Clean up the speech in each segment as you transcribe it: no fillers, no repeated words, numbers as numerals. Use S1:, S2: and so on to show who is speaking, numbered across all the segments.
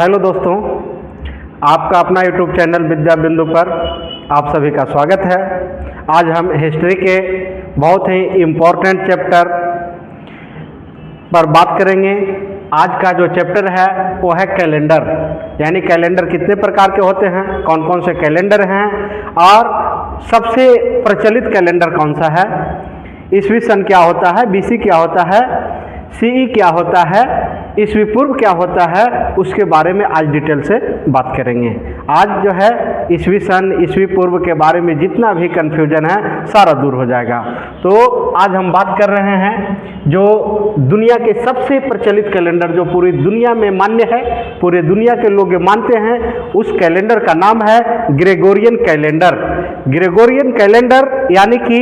S1: Hello दोस्तों, आपका अपना यूट्यूब चैनल विद्या बिंदु पर आप सभी का स्वागत है। आज हम हिस्ट्री के बहुत ही इम्पोर्टेंट चैप्टर पर बात करेंगे। आज का जो चैप्टर है वो है कैलेंडर, यानी कैलेंडर कितने प्रकार के होते हैं, कौन कौन से कैलेंडर हैं और सबसे प्रचलित कैलेंडर कौन सा है, ईस्वी सन क्या होता है, बीसी क्या होता है, सीई क्या होता है, ईस्वी पूर्व क्या होता है, उसके बारे में आज डिटेल से बात करेंगे। आज जो है ईस्वी सन ईस्वी पूर्व के बारे में जितना भी कन्फ्यूजन है सारा दूर हो जाएगा। तो आज हम बात कर रहे हैं जो दुनिया के सबसे प्रचलित कैलेंडर, जो पूरी दुनिया में मान्य है, पूरे दुनिया के लोग मानते हैं, उस कैलेंडर का नाम है ग्रेगोरियन कैलेंडर। ग्रेगोरियन कैलेंडर यानी कि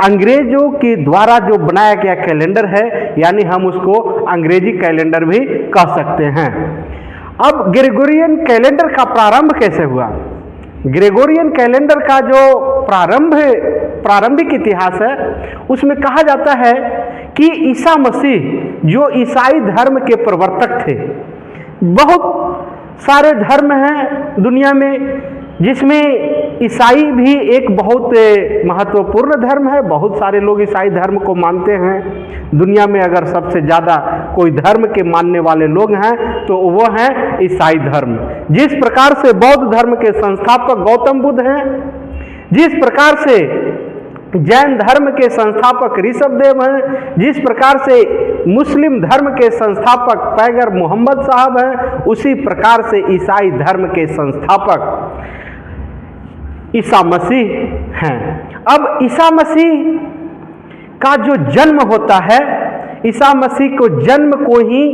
S1: अंग्रेजों के द्वारा जो बनाया गया कैलेंडर है, यानी हम उसको अंग्रेजी कैलेंडर भी कह सकते हैं। अब ग्रेगोरियन कैलेंडर का प्रारंभ कैसे हुआ? ग्रेगोरियन कैलेंडर का जो प्रारंभिक इतिहास है उसमें कहा जाता है कि ईसा मसीह जो ईसाई धर्म के प्रवर्तक थे, बहुत सारे धर्म हैं दुनिया में जिसमें ईसाई भी एक बहुत महत्वपूर्ण धर्म है। बहुत सारे लोग ईसाई धर्म को मानते हैं। दुनिया में अगर सबसे ज़्यादा कोई धर्म के मानने वाले लोग हैं तो वो हैं ईसाई धर्म। जिस प्रकार से बौद्ध धर्म के संस्थापक गौतम बुद्ध हैं, जिस प्रकार से जैन धर्म के संस्थापक ऋषभदेव हैं, जिस प्रकार से मुस्लिम धर्म के संस्थापक पैगर मोहम्मद साहब हैं, उसी प्रकार से ईसाई धर्म के संस्थापक ईसा मसीह हैं। अब ईसा मसीह का जो जन्म होता है, ईसा मसीह को जन्म को ही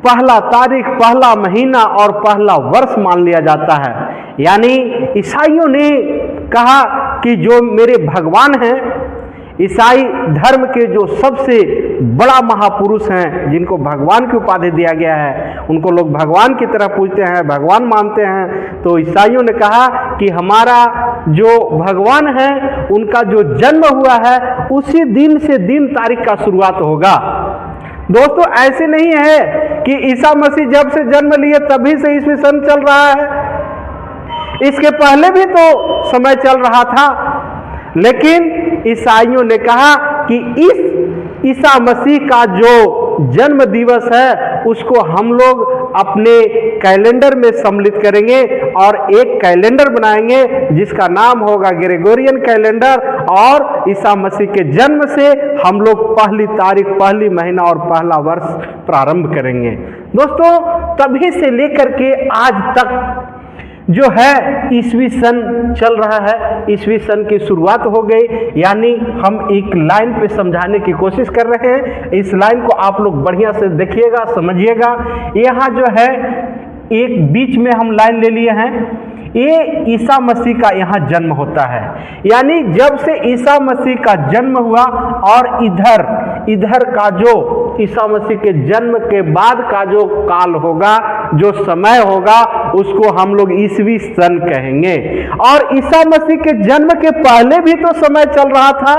S1: पहला तारीख, पहला महीना और पहला वर्ष मान लिया जाता है। यानी ईसाइयों ने कहा कि जो मेरे भगवान हैं, ईसाई धर्म के जो सबसे बड़ा महापुरुष हैं, जिनको भगवान की उपाधि दिया गया है, उनको लोग भगवान की तरह पूजते हैं, भगवान मानते हैं। तो ईसाइयों ने कहा कि हमारा जो भगवान है उनका जो जन्म हुआ है उसी दिन से दिन तारीख का शुरुआत होगा। दोस्तों, ऐसे नहीं है कि ईसा मसीह जब से जन्म लिए तभी से ईस्वी सन चल रहा है। इसके पहले भी तो समय चल रहा था, लेकिन ईसाइयों ने कहा कि इस ईसा मसीह का जो जन्म दिवस है उसको हम लोग अपने कैलेंडर में सम्मिलित करेंगे और एक कैलेंडर बनाएंगे जिसका नाम होगा ग्रेगोरियन कैलेंडर। और ईसा मसीह के जन्म से हम लोग पहली तारीख, पहली महीना और पहला वर्ष प्रारंभ करेंगे। दोस्तों, तभी से लेकर के आज तक जो है ईस्वी सन चल रहा है। ईस्वी सन की शुरुआत हो गई, यानी हम एक लाइन पे समझाने की कोशिश कर रहे हैं। इस लाइन को आप लोग बढ़िया से देखिएगा, समझिएगा। यहाँ जो है एक बीच में हम लाइन ले लिए हैं, ये ईसा मसीह का यहाँ जन्म होता है। यानी जब से ईसा मसीह का जन्म हुआ और इधर का जो ईसा मसीह के जन्म के बाद का जो काल होगा, जो समय होगा, उसको हम लोग ईस्वी सन कहेंगे। और ईसा मसीह के जन्म के पहले भी तो समय चल रहा था,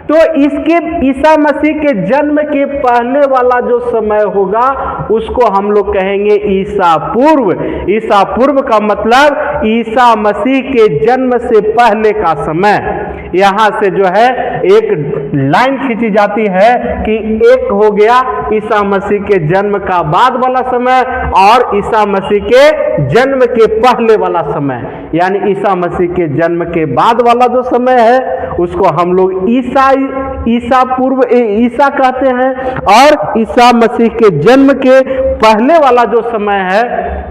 S1: तो इसके ईसा मसीह के जन्म के पहले वाला जो समय होगा उसको हम लोग कहेंगे ईसा पूर्व। ईसा पूर्व का मतलब ईसा मसीह के जन्म से पहले का समय। यहाँ से जो है एक लाइन खींची जाती है कि एक हो गया ईसा मसीह के जन्म का बाद वाला समय और ईसा मसीह के जन्म के पहले वाला समय। यानी ईसा मसीह के जन्म के बाद वाला जो समय है उसको हम लोग ईसा पूर्व ईसा कहते हैं, और ईसा मसीह के जन्म के पहले वाला जो समय है,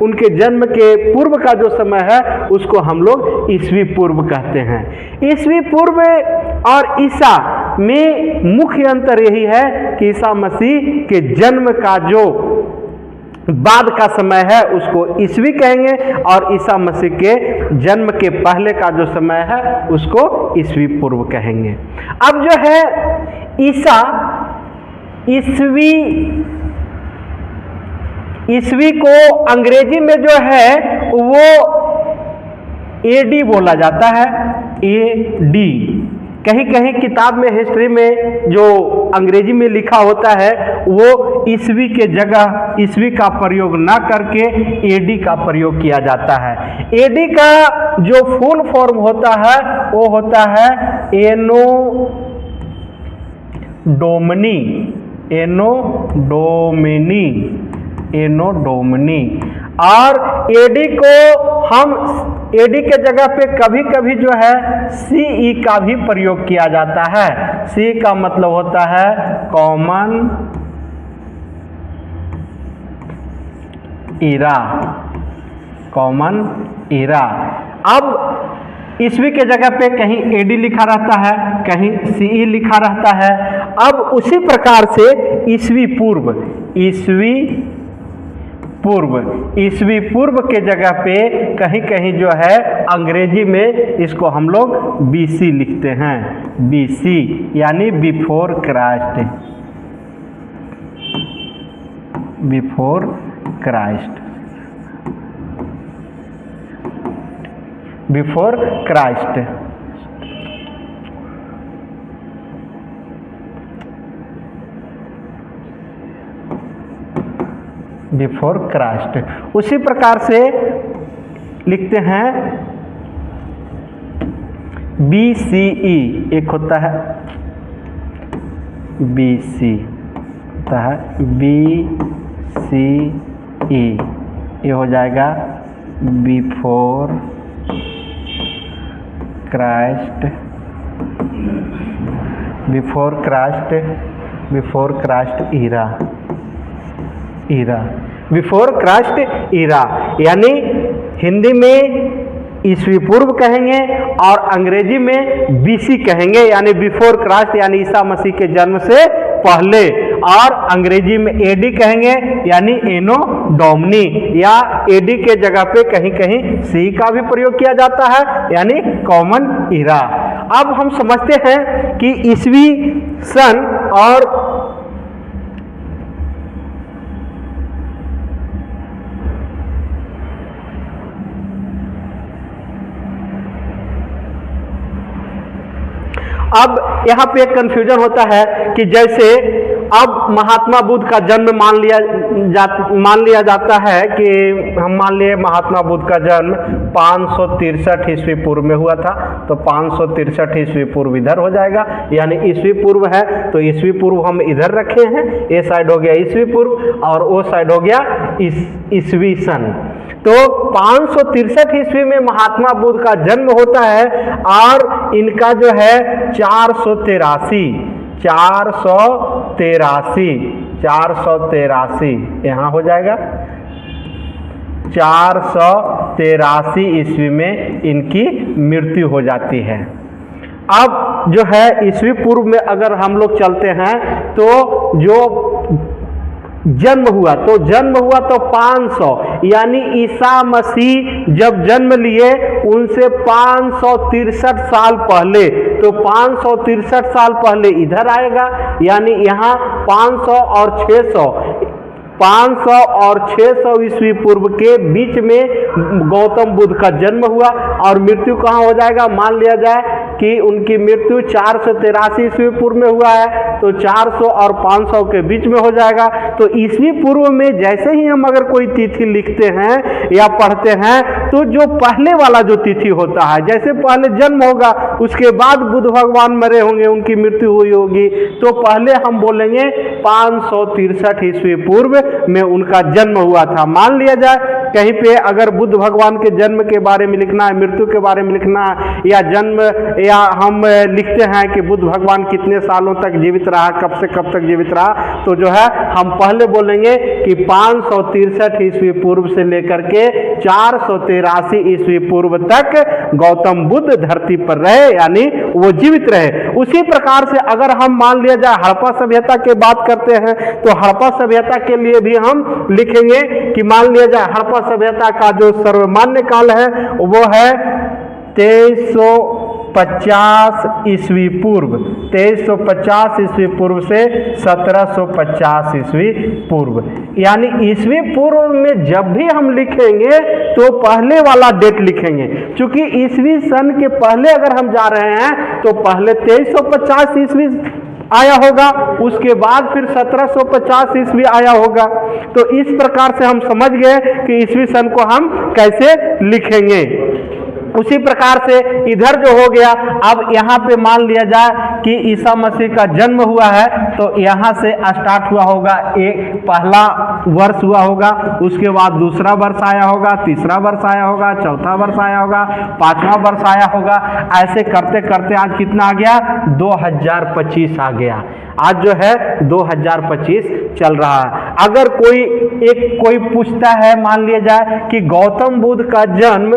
S1: उनके जन्म के पूर्व का जो समय है, उसको हम लोग ईस्वी पूर्व कहते हैं। ईस्वी पूर्व और ईसा में मुख्य अंतर यही है कि ईसा मसीह के जन्म का जो बाद का समय है उसको ईस्वी कहेंगे और ईसा मसीह के जन्म के पहले का जो समय है उसको ईस्वी पूर्व कहेंगे। अब जो है ईसा ईस्वी को अंग्रेजी में जो है वो एडी बोला जाता है, एडी। कहीं कहीं किताब में, हिस्ट्री में जो अंग्रेजी में लिखा होता है वो ईस्वी के जगह ईस्वी का प्रयोग ना करके एडी का प्रयोग किया जाता है। एडी का जो फुल फॉर्म होता है वो होता है एनो डोमिनी, एनो डोमिनी। और एडी को हम एडी के जगह पे कभी कभी जो है सीई का भी प्रयोग किया जाता है। सी का मतलब होता है कॉमन इरा। अब ईस्वी के जगह पे कहीं एडी लिखा रहता है, कहीं सीई लिखा रहता है। अब उसी प्रकार से ईस्वी पूर्व के जगह पे कहीं कहीं जो है अंग्रेजी में इसको हम लोग बीसी लिखते हैं, बीसी यानी बिफोर क्राइस्ट। Before Christ. उसी प्रकार से लिखते हैं BCE, एक होता है BC होता है BCE, ये हो जाएगा बिफोर क्राइस्ट इरा, यानी हिंदी में ईस्वी पूर्व कहेंगे और अंग्रेजी में बीसी कहेंगे, यानी बिफोर क्राइस्ट यानी ईसा मसीह के जन्म से पहले, और अंग्रेजी में एडी कहेंगे यानी एनो डोमिनी, या एडी के जगह पे कहीं कहीं सी का भी प्रयोग किया जाता है यानी कॉमन इरा। अब हम समझते हैं कि ईस्वी सन और अब यहाँ पे एक कंफ्यूजन होता है कि जैसे अब महात्मा बुद्ध का जन्म मान लिया जाता है कि हम मान लिए महात्मा बुद्ध का जन्म 563 ईस्वी पूर्व में हुआ था, तो 563 ईस्वी पूर्व इधर हो जाएगा, यानी ईस्वी पूर्व है तो ईस्वी पूर्व हम इधर रखे हैं, ये साइड हो गया ईस्वी पूर्व और वो साइड हो गया ईस्वी सन। तो 563 ईस्वी में महात्मा बुद्ध का जन्म होता है और इनका जो है 483 यहाँ हो जाएगा 483 ईस्वी में इनकी मृत्यु हो जाती है। अब जो है ईस्वी पूर्व में अगर हम लोग चलते हैं तो जो जन्म हुआ तो 500, यानी ईसा मसीह जब जन्म लिए उनसे 563 साल पहले, तो 563 साल पहले इधर आएगा, यानी यहाँ 500 और 600 ईस्वी पूर्व के बीच में गौतम बुद्ध का जन्म हुआ और मृत्यु कहाँ हो जाएगा, मान लिया जाए कि उनकी मृत्यु 483 ईस्वी पूर्व में हुआ है, तो 400 और 500 के बीच में हो जाएगा। तो ईस्वी पूर्व में जैसे ही हम अगर कोई तिथि लिखते हैं या पढ़ते हैं तो जो पहले वाला जो तिथि होता है, जैसे पहले जन्म होगा उसके बाद बुद्ध भगवान मरे होंगे, उनकी मृत्यु हुई होगी, तो पहले हम बोलेंगे 563 ईस्वी पूर्व में उनका जन्म हुआ था। मान लिया जाए कहीं पे अगर बुद्ध भगवान के जन्म के बारे में लिखना है, मृत्यु के बारे में लिखना है, या जन्म, या हम लिखते हैं कि बुद्ध भगवान कितने सालों तक जीवित रहा, कब से कब तक जीवित रहा, तो जो है हम पहले बोलेंगे कि 563 ईस्वी पूर्व से लेकर के 483 ईस्वी पूर्व तक गौतम बुद्ध धरती पर रहे, यानी वो जीवित रहे। उसी प्रकार से अगर हम मान लिया जाए हड़प्पा सभ्यता की बात करते हैं तो हड़प्पा सभ्यता के लिए भी हम लिखेंगे कि मान लिया जाए हड़प्पा सभ्यता का जो सर्वमान्य काल है वो है 2350 ईस्वी पूर्व, 2350 ईस्वी पूर्व से 1750 ईस्वी पूर्व। यानी ईस्वी पूर्व में जब भी हम लिखेंगे तो पहले वाला डेट लिखेंगे, क्योंकि ईस्वी सन के पहले अगर हम जा रहे हैं तो पहले 2350 ईस्वी आया होगा, उसके बाद फिर 1750 ईस्वी आया होगा। तो इस प्रकार से हम समझ गए कि ईस्वी सन को हम कैसे लिखेंगे। उसी प्रकार से इधर जो हो गया, अब यहाँ पे मान लिया जाए कि ईसा मसीह का जन्म हुआ है, तो यहाँ से स्टार्ट हुआ होगा, एक पहला वर्ष हुआ होगा, उसके बाद दूसरा वर्ष आया होगा, तीसरा वर्ष आया होगा, चौथा वर्ष आया होगा, पांचवा वर्ष आया होगा। ऐसे करते करते आज कितना आ गया, 2025 आ गया। आज जो है 2025 चल रहा है। अगर कोई पूछता है, मान लिया जाए कि गौतम बुद्ध का जन्म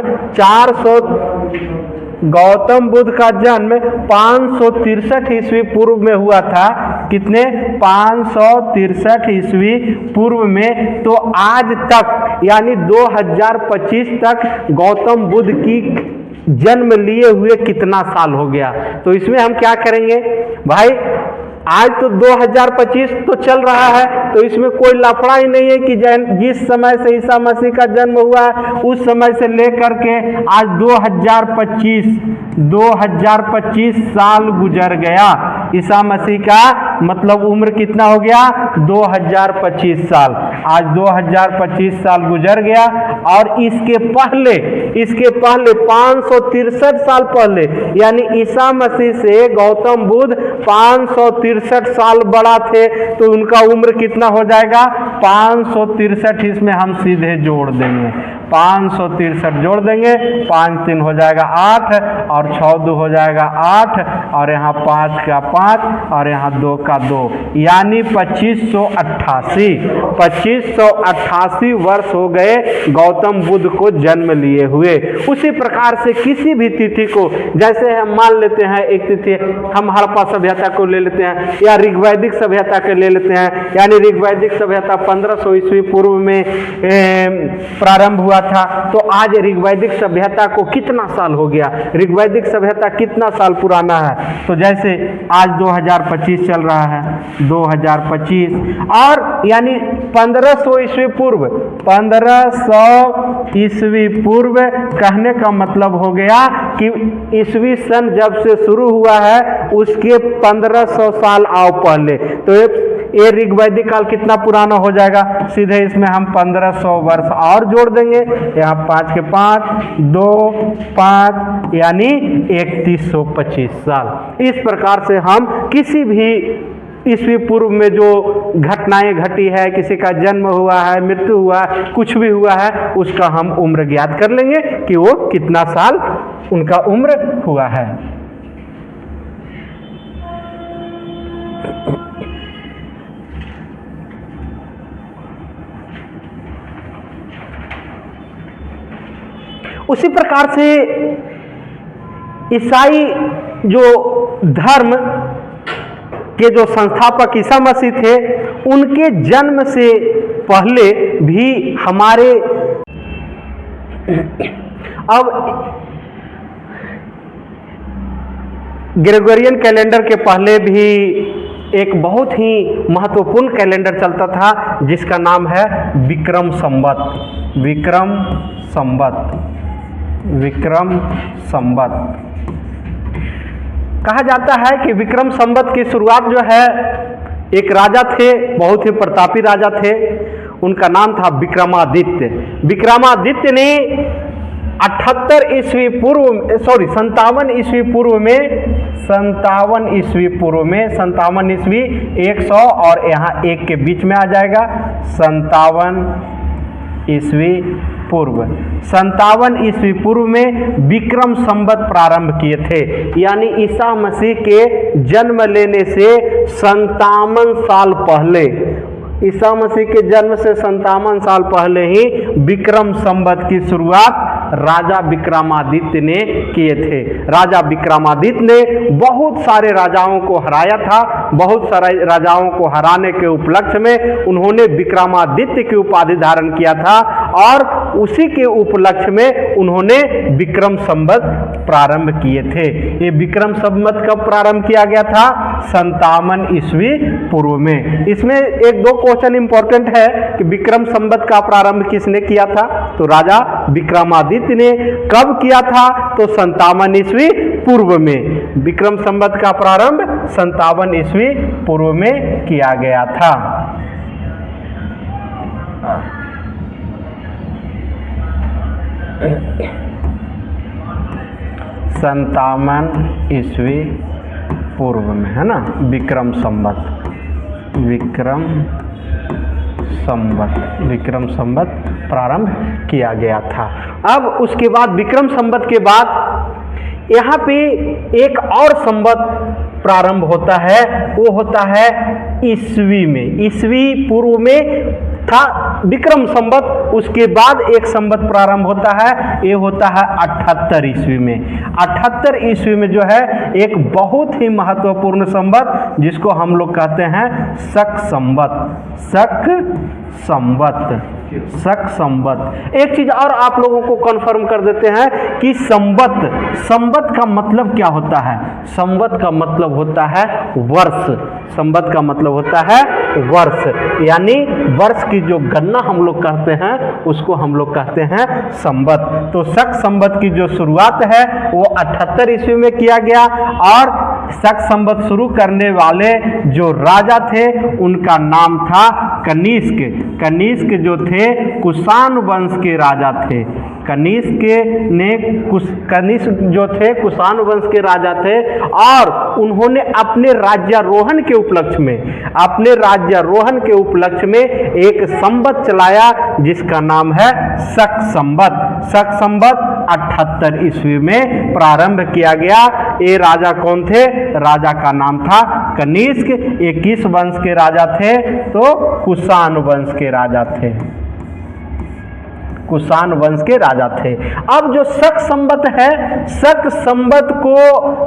S1: 563 ईस्वी पूर्व में हुआ था। कितने? 563 ईस्वी पूर्व में। तो आज तक यानी 2025 तक गौतम बुद्ध की जन्म लिए हुए कितना साल हो गया। तो इसमें हम क्या करेंगे भाई, आज तो 2025 तो चल रहा है, तो इसमें कोई लफड़ा ही नहीं है कि जिस समय से ईसा मसीह का जन्म हुआ है उस समय से लेकर के आज 2025 साल गुजर गया। ईसा मसीह का मतलब उम्र कितना हो गया, 2025 साल। आज 2025 साल गुजर गया। और इसके पहले 563 साल पहले, यानी ईसा मसीह से गौतम बुद्ध 563 साल बड़ा थे, तो उनका उम्र कितना हो जाएगा, 563। इसमें हम सीधे जोड़ देंगे, 563 जोड़ देंगे, 5 3 हो जाएगा 8 और 6 2 हो जाएगा 8 और यहाँ 5 का 5 और यहाँ 2 का 2, यानी 2588 वर्ष हो गए गौतम बुद्ध को जन्म लिए हुए। उसी प्रकार से किसी भी तिथि को, जैसे हम मान लेते हैं एक तिथि हम हड़प्पा सभ्यता को ले लेते हैं या ऋग्वैदिक सभ्यता को ले लेते हैं, यानी ऋग्वैदिक सभ्यता 1500 ईस्वी पूर्व में प्रारंभ हुआ था। तो आज ऋग्वैदिक सभ्यता को कितना साल हो गया, ऋग्वैदिक सभ्यता कितना साल पुराना है। तो जैसे आज 2025 चल रहा है, 2025 और यानी 1500 ईस्वी पूर्व, 1500 ईस्वी पूर्व कहने का मतलब हो गया कि ईस्वी सन जब से शुरू हुआ है उसके 1500 साल आओ पहले। तो ये ऋग्वैदिक काल कितना पुराना हो जाएगा, सीधे इसमें हम 1500 वर्ष और जोड़ देंगे, यहाँ 5 के 5 2 5 यानी 3125 साल। इस प्रकार से हम किसी भी ईस्वी पूर्व में जो घटनाएं घटी है, किसी का जन्म हुआ है, मृत्यु हुआ है, कुछ भी हुआ है, उसका हम उम्र ज्ञात कर लेंगे कि वो कितना साल उनका उम्र हुआ है। उसी प्रकार से ईसाई जो धर्म के जो संस्थापक ईसा मसीह थे, उनके जन्म से पहले भी हमारे अब ग्रेगोरियन कैलेंडर के पहले भी एक बहुत ही महत्वपूर्ण कैलेंडर चलता था जिसका नाम है विक्रम संवत। विक्रम संवत कहा जाता है कि विक्रम संवत की शुरुआत जो है, एक राजा थे, बहुत ही प्रतापी राजा थे, उनका नाम था विक्रमादित्य। विक्रमादित्य ने 58 ईस्वी पूर्व 57 ईस्वी पूर्व में 57 ईस्वी 100 और यहाँ 1 के बीच में आ जाएगा 57 ईस्वी पूर्व 57 ईस्वी पूर्व में विक्रम संवत प्रारंभ किए थे। यानी ईसा मसीह के जन्म लेने से 57 साल पहले, ईसा मसीह के जन्म से 57 साल पहले ही विक्रम संवत की शुरुआत राजा विक्रमादित्य ने किए थे। राजा विक्रमादित्य ने बहुत सारे राजाओं को हराया था। बहुत सारे राजाओं को हराने के उपलक्ष्य में उन्होंने विक्रमादित्य की उपाधि धारण किया था और उसी के उपलक्ष्य में उन्होंने विक्रम संवत प्रारंभ किए थे। ये विक्रम संवत कब प्रारंभ किया गया था? 57 ईस्वी पूर्व में। इसमें एक दो क्वेश्चन इंपॉर्टेंट है कि विक्रम संवत का प्रारंभ किसने किया था? तो राजा विक्रमादित्य ने। कब किया था? तो 57 ईस्वी पूर्व में। विक्रम संवत का प्रारंभ 57 ईस्वी पूर्व में किया गया था। 57 ईस्वी पूर्व में, है ना, विक्रम संवत प्रारंभ किया गया था। अब उसके बाद विक्रम संवत के बाद यहाँ पे एक और संवत प्रारंभ होता है, वो होता है ईस्वी में। ईस्वी पूर्व में था विक्रम संवत, उसके बाद एक संवत प्रारंभ होता है, ये होता है 78 ईस्वी में। 78 ईस्वी में जो है एक बहुत ही महत्वपूर्ण संवत, जिसको हम लोग कहते हैं शक संवत। एक चीज और आप लोगों को कन्फर्म कर देते हैं कि संवत का मतलब क्या होता है। संवत का मतलब होता है वर्ष। संवत का मतलब होता है वर्ष, यानी वर्ष की जो गणना हम लोग करते हैं उसको हम लोग कहते हैं संवत। तो शक संवत की जो शुरुआत है वो 78 ईस्वी में किया गया, और शक संवत शुरू करने वाले जो राजा थे उनका नाम था कनिष्क। कनिष्क जो थे कुषाण वंश के राजा थे। कनिष्क जो थे कुषाण वंश के राजा थे, और उन्होंने अपने राज्यारोहण के उपलक्ष्य में एक संवत चलाया जिसका नाम है शक संवत। शक संवत 78 ईस्वी में प्रारंभ किया गया। ये राजा कौन थे? राजा का नाम था कनिष्क। ये किस वंश के राजा थे? तो कुषाण वंश के राजा थे। कुषाण वंश के राजा थे। अब जो शक संवत है, शक संवत को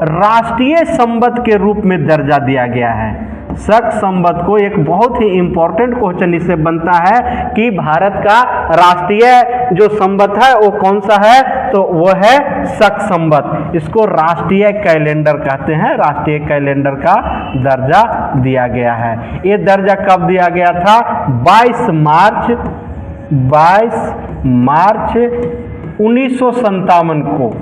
S1: राष्ट्रीय संवत के रूप में दर्जा दिया गया है। शक संवत को एक बहुत ही इंपॉर्टेंट क्वेश्चन इससे बनता है कि भारत का राष्ट्रीय जो संवत है वो कौन सा है? तो वो है शक संवत। इसको राष्ट्रीय कैलेंडर कहते हैं। राष्ट्रीय कैलेंडर का दर्जा दिया गया है। ये दर्जा कब दिया गया था? 22 मार्च 1957 को।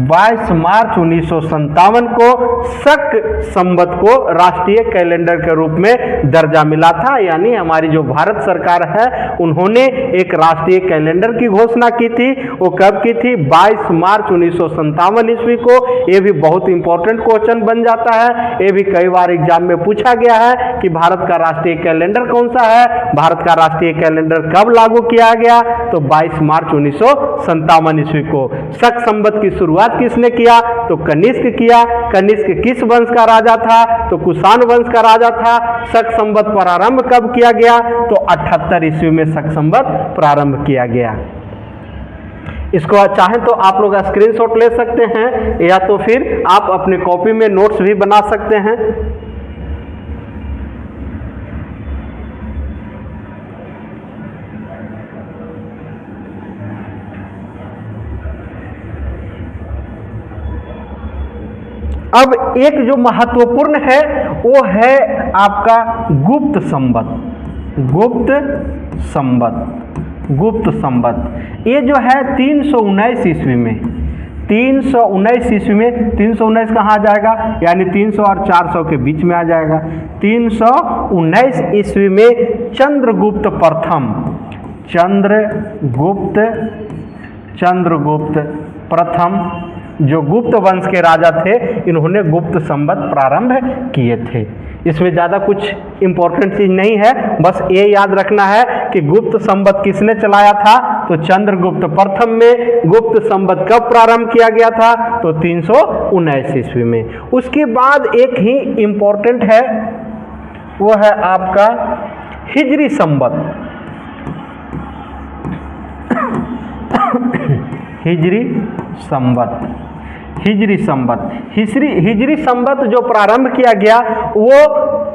S1: 22 मार्च 1957 को शक संवत को राष्ट्रीय कैलेंडर के रूप में दर्जा मिला था। यानी हमारी जो भारत सरकार है उन्होंने एक राष्ट्रीय कैलेंडर की घोषणा की थी। वो कब की थी? 22 मार्च 1957 ईस्वी को। ये भी बहुत इंपॉर्टेंट क्वेश्चन बन जाता है। ये भी कई बार एग्जाम में पूछा गया है कि भारत का राष्ट्रीय कैलेंडर कौन सा है, भारत का राष्ट्रीय कैलेंडर कब लागू किया गया? तो 22 मार्च 1957 ईस्वी को। शक संवत की शुरुआत किसने किया? तो कनिष्क किया। कनिष्क किस वंश का राजा था? तो कुषाण वंश का राजा था। शक संवत प्रारंभ कब किया गया? तो 78 ईस्वी में शक संवत प्रारंभ किया गया। इसको चाहें तो आप लोग स्क्रीनशॉट ले सकते हैं, या तो फिर आप अपने कॉपी में नोट्स भी बना सकते हैं। अब एक जो महत्वपूर्ण है वो है आपका गुप्त संवत। गुप्त संवत ये जो है 319 ईस्वी में। 319 ईस्वी में 319 कहाँ आ जाएगा? यानी 300 और 400 के बीच में आ जाएगा। 319 ईस्वी में चंद्रगुप्त प्रथम जो गुप्त वंश के राजा थे, इन्होंने गुप्त संवत प्रारंभ किए थे। इसमें ज़्यादा कुछ इंपॉर्टेंट चीज़ नहीं है, बस ये याद रखना है कि गुप्त संवत किसने चलाया था? तो चंद्रगुप्त प्रथम में। गुप्त संवत कब प्रारंभ किया गया था? तो 319 ईस्वी में। उसके बाद एक ही इंपॉर्टेंट है, वो है आपका हिजरी संवत। हिजरी संवत जो प्रारंभ किया गया वो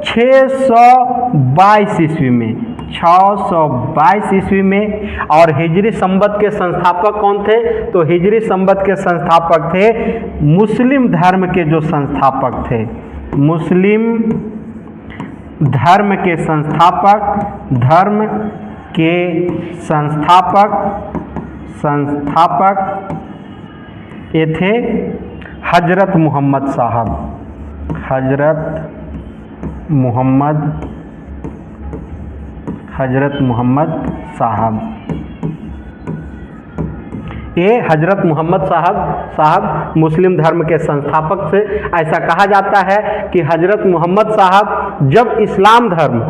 S1: 622 ईस्वी में। 622 ईस्वी में। और हिजरी संवत के संस्थापक कौन थे? तो हिजरी संवत के संस्थापक थे मुस्लिम धर्म के जो संस्थापक थे। मुस्लिम धर्म के संस्थापक ये थे हजरत मोहम्मद साहब। हजरत मोहम्मद साहब। ये हजरत मोहम्मद साहब मुस्लिम धर्म के संस्थापक थे। ऐसा कहा जाता है कि हजरत मोहम्मद साहब जब इस्लाम धर्म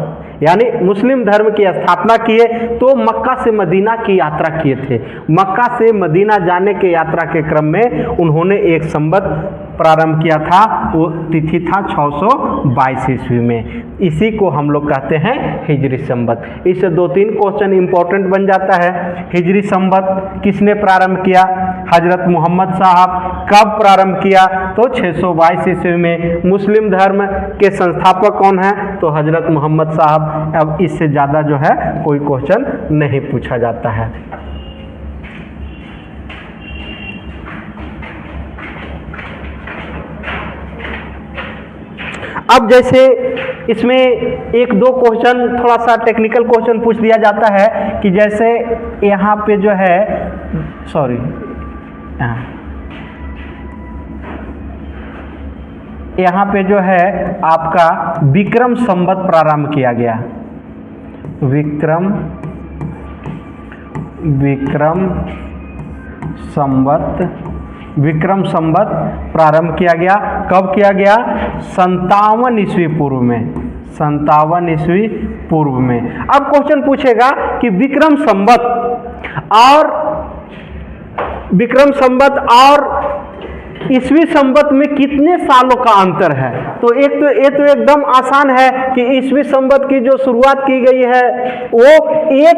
S1: यानी मुस्लिम धर्म की स्थापना किए तो मक्का से मदीना की यात्रा किए थे। मक्का से मदीना जाने के यात्रा के क्रम में उन्होंने एक संवत प्रारंभ किया था, वो तिथि था 622 ईस्वी में। इसी को हम लोग कहते हैं हिजरी संवत। इससे 2-3 क्वेश्चन इंपॉर्टेंट बन जाता है। हिजरी संवत किसने प्रारंभ किया? हजरत मोहम्मद साहब। कब प्रारंभ किया? तो 622 ईस्वी में। मुस्लिम धर्म के संस्थापक कौन है? तो हजरत मोहम्मद साहब। अब इससे ज़्यादा जो है कोई क्वेश्चन नहीं पूछा जाता है। अब जैसे इसमें 1-2 क्वेश्चन थोड़ा सा टेक्निकल क्वेश्चन पूछ दिया जाता है कि जैसे यहाँ पे जो है यहाँ पे जो है आपका विक्रम संवत प्रारंभ किया गया। विक्रम संवत प्रारंभ किया गया। कब किया गया? 57 ईस्वी पूर्व में। 57 ईस्वी पूर्व में। अब क्वेश्चन पूछेगा कि विक्रम संवत और ईस्वी संवत में कितने सालों का अंतर है? तो ये तो एकदम आसान है कि ईस्वी संवत की जो शुरुआत की गई है वो 1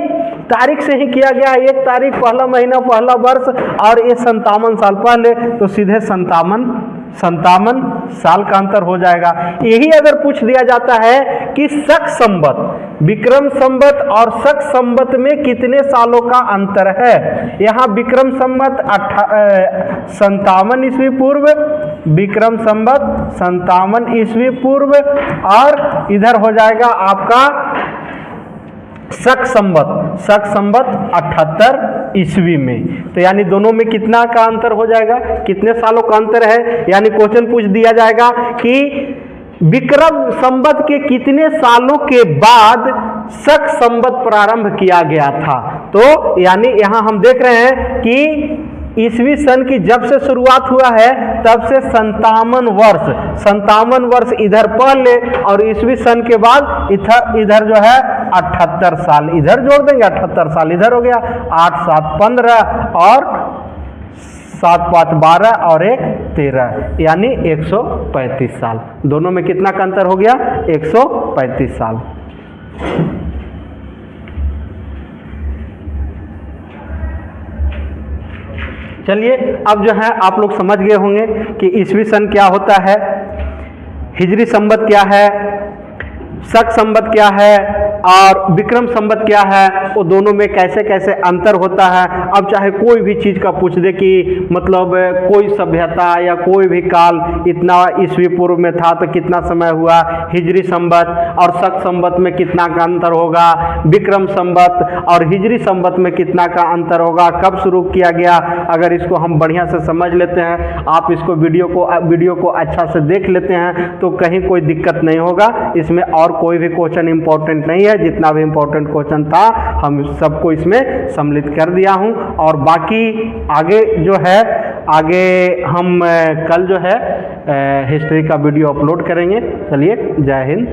S1: तारीख से ही किया गया है। 1 तारीख, पहला महीना, पहला वर्ष, और ये 57 साल पहले, तो सीधे 57 साल का अंतर हो जाएगा। यही अगर पूछ दिया जाता है कि शक संवत, विक्रम संवत और शक संवत में कितने सालों का अंतर है? यहाँ विक्रम संवत 57 ईस्वी पूर्व, विक्रम संवत 57 ईस्वी पूर्व, और इधर हो जाएगा आपका शक संवत 78 ईस्वी में। तो यानी दोनों में कितना का अंतर हो जाएगा? कितने सालों का अंतर है? यानी क्वेश्चन पूछ दिया जाएगा कि विक्रम संवत के कितने सालों के बाद शक संवत प्रारंभ किया गया था। तो यानी यहाँ हम देख रहे हैं कि ईस्वी सन की जब से शुरुआत हुआ है तब से 57 वर्ष इधर पहले, और ईस्वी सन के बाद इधर जो है 78 साल इधर जोड़ देंगे, 78 साल इधर हो गया, 8 7 15 और 7 5 12 और 1 13, यानी 135 साल। दोनों में कितना का अंतर हो गया? 135 साल। चलिए, अब जो है आप लोग समझ गए होंगे कि ईस्वी सन क्या होता है, हिजरी संवत क्या है, शक संवत क्या है और विक्रम संवत क्या है, वो दोनों में कैसे कैसे अंतर होता है। अब चाहे कोई भी चीज़ का पूछ दे कि मतलब कोई सभ्यता या कोई भी काल इतना ईस्वी पूर्व में था तो कितना समय हुआ, हिजरी संवत और शक संवत में कितना का अंतर होगा, विक्रम संवत और हिजरी संवत में कितना का अंतर होगा, कब शुरू किया गया। अगर इसको हम बढ़िया से समझ लेते हैं, आप इसको वीडियो को अच्छा से देख लेते हैं तो कहीं कोई दिक्कत नहीं होगा। इसमें और कोई भी क्वेश्चन इंपॉर्टेंट नहीं है, जितना भी इंपॉर्टेंट क्वेश्चन था हम सबको इसमें सम्मिलित कर दिया हूं। और बाकी आगे जो है हम कल जो है हिस्ट्री का वीडियो अपलोड करेंगे। चलिए, जय हिंद।